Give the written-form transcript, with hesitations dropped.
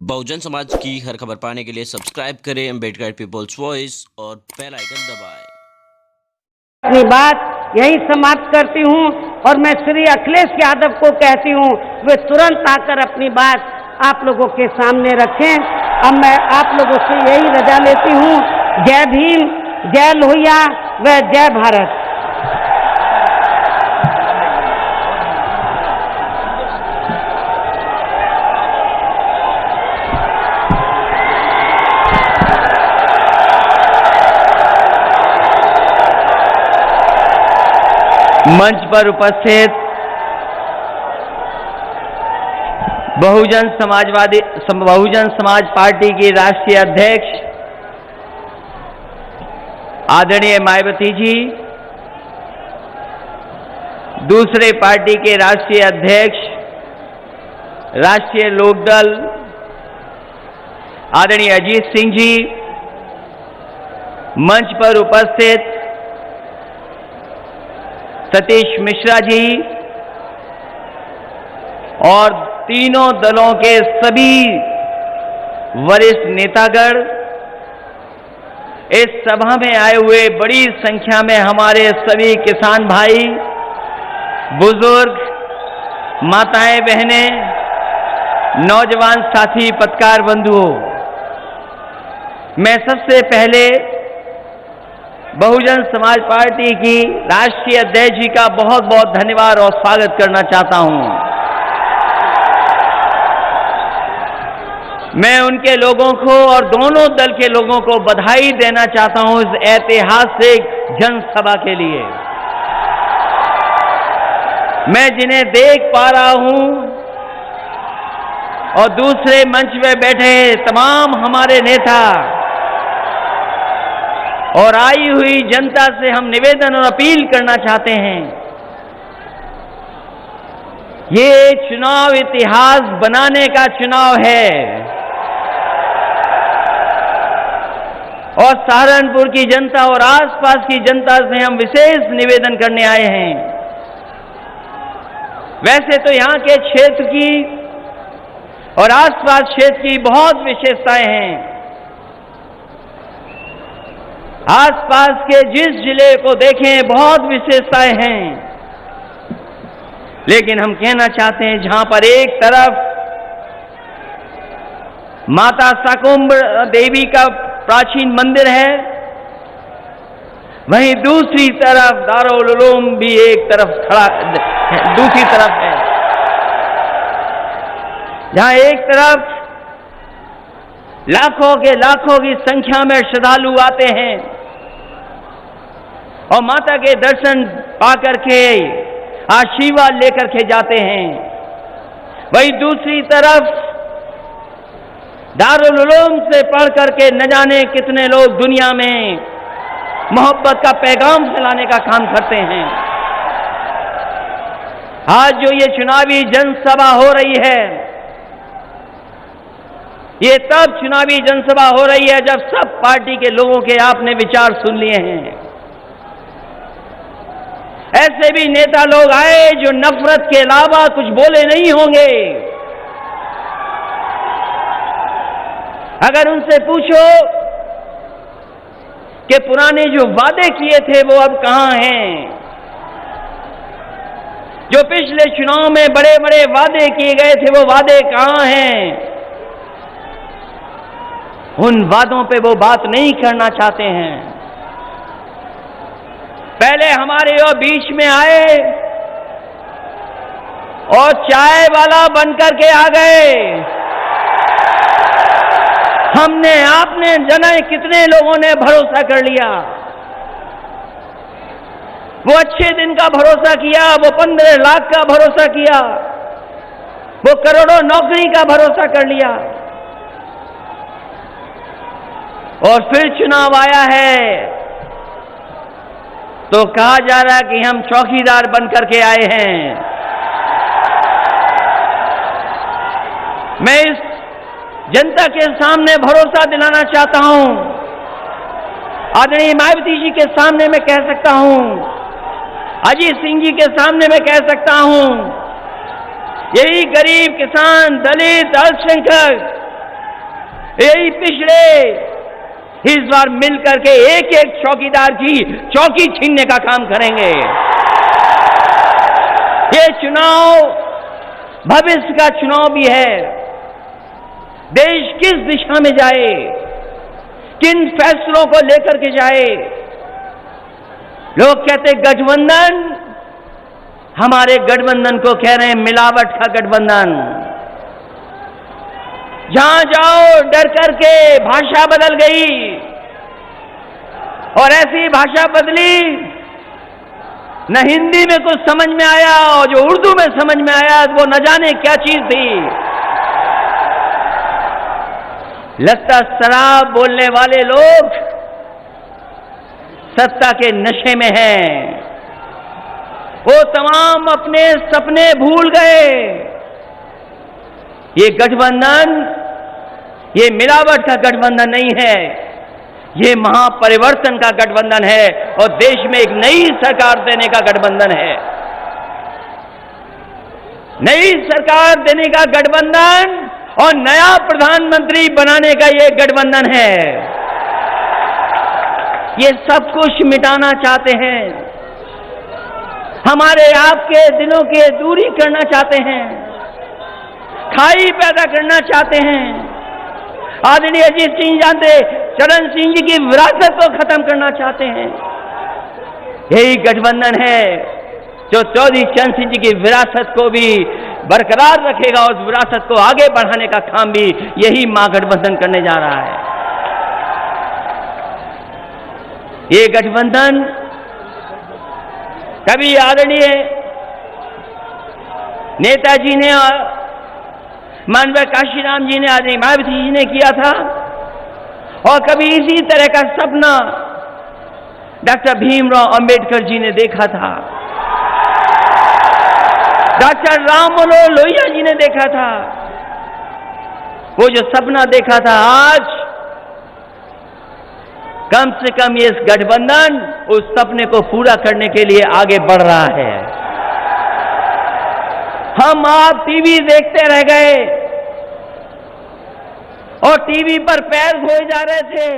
बहुजन समाज की हर खबर पाने के लिए सब्सक्राइब करें अम्बेडकर पीपल्स वॉइस और बेल आइकन दबाएं। अपनी बात यही समाप्त करती हूँ और मैं श्री अखिलेश यादव को कहती हूँ वे तुरंत आकर अपनी बात आप लोगों के सामने रखें। अब मैं आप लोगों से यही रजा लेती हूँ। जय भीम, जय लोहिया व जय भारत। मंच पर उपस्थित बहुजन समाज पार्टी की राष्ट्रीय अध्यक्ष आदरणीय मायावती जी, दूसरे पार्टी के राष्ट्रीय अध्यक्ष राष्ट्रीय लोकदल आदरणीय अजीत सिंह जी, मंच पर उपस्थित सतीश मिश्रा जी और तीनों दलों के सभी वरिष्ठ नेतागण, इस सभा में आए हुए बड़ी संख्या में हमारे सभी किसान भाई, बुजुर्ग, माताएं, बहनें, नौजवान साथी, पत्रकार बंधुओं, मैं सबसे पहले बहुजन समाज पार्टी की राष्ट्रीय अध्यक्ष जी का बहुत बहुत धन्यवाद और स्वागत करना चाहता हूं। मैं उनके लोगों को और दोनों दल के लोगों को बधाई देना चाहता हूं इस ऐतिहासिक जनसभा के लिए। मैं जिन्हें देख पा रहा हूं और दूसरे मंच में बैठे तमाम हमारे नेता और आई हुई जनता से हम निवेदन और अपील करना चाहते हैं, ये चुनाव इतिहास बनाने का चुनाव है और सहारनपुर की जनता और आसपास की जनता से हम विशेष निवेदन करने आए हैं। वैसे तो यहाँ के क्षेत्र की और आसपास क्षेत्र की बहुत विशेषताएं हैं। आसपास के जिस जिले को देखें बहुत विशेषताएं हैं, लेकिन हम कहना चाहते हैं जहां पर एक तरफ माता शाकुंभ देवी का प्राचीन मंदिर है, वहीं दूसरी तरफ दारुल उलूम भी एक तरफ खड़ा दूसरी तरफ है, जहां एक तरफ लाखों के लाखों की संख्या में श्रद्धालु आते हैं और माता के दर्शन पाकर के आशीर्वाद लेकर के जाते हैं। वहीं दूसरी तरफ दारुल उलूम से पढ़ करके न जाने कितने लोग दुनिया में मोहब्बत का पैगाम फैलाने का काम करते हैं। आज जो ये चुनावी जनसभा हो रही है, ये तब चुनावी जनसभा हो रही है जब सब पार्टी के लोगों के आपने विचार सुन लिए हैं। ऐसे भी नेता लोग आए जो नफरत के अलावा कुछ बोले नहीं होंगे। अगर उनसे पूछो कि पुराने जो वादे किए थे वो अब कहां हैं, जो पिछले चुनाव में बड़े बड़े वादे किए गए थे वो वादे कहां हैं, उन वादों पे वो बात नहीं करना चाहते हैं। पहले हमारे और बीच में आए और चाय वाला बनकर के आ गए। हमने आपने जाने कितने लोगों ने भरोसा कर लिया, वो अच्छे दिन का भरोसा किया, वो 15 लाख का भरोसा किया, वो करोड़ों नौकरी का भरोसा कर लिया और फिर चुनाव आया है तो कहा जा रहा है कि हम चौकीदार बनकर के आए हैं। मैं इस जनता के सामने भरोसा दिलाना चाहता हूं, आदरणीय मायावती जी के सामने मैं कह सकता हूं, अजीत सिंह जी के सामने मैं कह सकता हूं, यही गरीब किसान, दलित, अल्पसंख्यक यही पिछड़े इस बार मिलकर के एक एक चौकीदार की चौकी छीनने का काम करेंगे। ये चुनाव भविष्य का चुनाव भी है। देश किस दिशा में जाए, किन फैसलों को लेकर के जाए। लोग कहते गठबंधन, हमारे गठबंधन को कह रहे हैं मिलावट का गठबंधन। जहां जाओ डर करके भाषा बदल गई, और ऐसी भाषा बदली न हिंदी में कुछ समझ में आया, और जो उर्दू में समझ में आया वो न जाने क्या चीज थी। लगता शराब बोलने वाले लोग सत्ता के नशे में हैं। वो तमाम अपने सपने भूल गए। ये गठबंधन, ये मिलावट का गठबंधन नहीं है, ये महापरिवर्तन का गठबंधन है और देश में एक नई सरकार देने का गठबंधन है। नई सरकार देने का गठबंधन और नया प्रधानमंत्री बनाने का ये गठबंधन है। ये सब कुछ मिटाना चाहते हैं, हमारे आपके दिलों की दूरी करना चाहते हैं, खाई पैदा करना चाहते हैं। आदरणीय अजीत सिंह जानते, चरण सिंह जी की विरासत को खत्म करना चाहते हैं। यही गठबंधन है जो चौधरी चरण सिंह जी की विरासत को भी बरकरार रखेगा और उस विरासत को आगे बढ़ाने का काम भी यही महागठबंधन करने जा रहा है। ये गठबंधन कभी आदरणीय नेताजी ने और माननीय काशीराम जी ने, आदरणीय मायावती जी ने किया था, और कभी इसी तरह का सपना डॉक्टर भीमराव अंबेडकर जी ने देखा था, डॉक्टर राम मनोहर लोहिया जी ने देखा था। वो जो सपना देखा था, आज कम से कम ये गठबंधन उस सपने को पूरा करने के लिए आगे बढ़ रहा है। हम आप टीवी देखते रह गए और टीवी पर पैर धोए जा रहे थे।